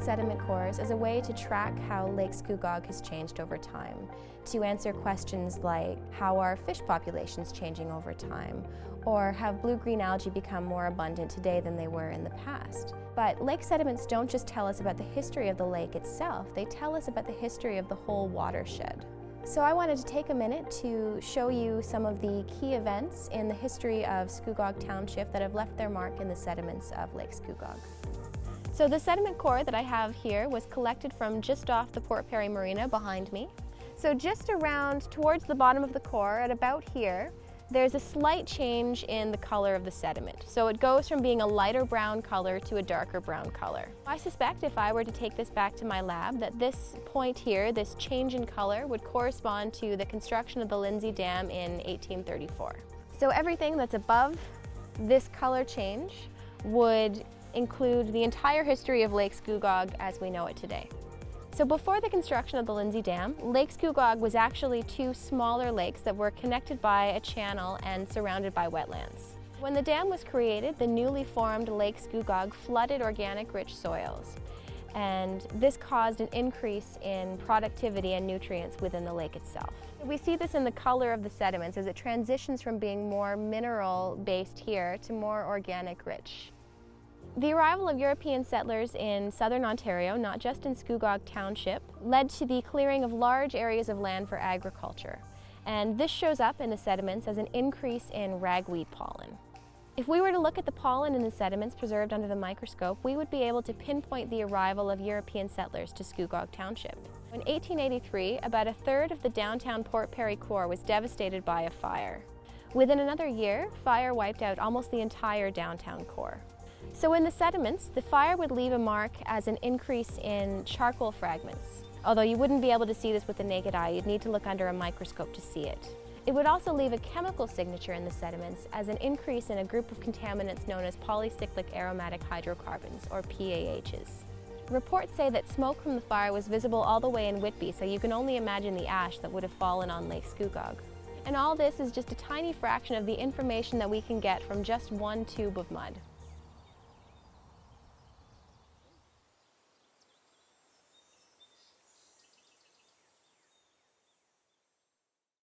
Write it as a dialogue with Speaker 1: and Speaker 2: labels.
Speaker 1: sediment cores as a way to track how Lake Scugog has changed over time, to answer questions like how are fish populations changing over time, or have blue-green algae become more abundant today than they were in the past. But lake sediments don't just tell us about the history of the lake itself, they tell us about the history of the whole watershed. So I wanted to take a minute to show you some of the key events in the history of Scugog Township that have left their mark in the sediments of Lake Scugog. So the sediment core that I have here was collected from just off the Port Perry Marina behind me. So just around towards the bottom of the core at about here, there's a slight change in the color of the sediment. So it goes from being a lighter brown color to a darker brown color. I suspect if I were to take this back to my lab that this point here, this change in color, would correspond to the construction of the Lindsay Dam in 1834. So everything that's above this color change would include the entire history of Lake Scugog as we know it today. So before the construction of the Lindsay Dam, Lake Scugog was actually two smaller lakes that were connected by a channel and surrounded by wetlands. When the dam was created, the newly formed Lake Scugog flooded organic-rich soils, and this caused an increase in productivity and nutrients within the lake itself. We see this in the color of the sediments as it transitions from being more mineral-based here to more organic-rich. The arrival of European settlers in southern Ontario, not just in Scugog Township, led to the clearing of large areas of land for agriculture. And this shows up in the sediments as an increase in ragweed pollen. If we were to look at the pollen in the sediments preserved under the microscope, we would be able to pinpoint the arrival of European settlers to Scugog Township. In 1883, about a third of the downtown Port Perry core was devastated by a fire. Within another year, fire wiped out almost the entire downtown core. So in the sediments, the fire would leave a mark as an increase in charcoal fragments. Although you wouldn't be able to see this with the naked eye, you'd need to look under a microscope to see it. It would also leave a chemical signature in the sediments as an increase in a group of contaminants known as polycyclic aromatic hydrocarbons, or PAHs. Reports say that smoke from the fire was visible all the way in Whitby, so you can only imagine the ash that would have fallen on Lake Scugog. And all this is just a tiny fraction of the information that we can get from just one tube of mud.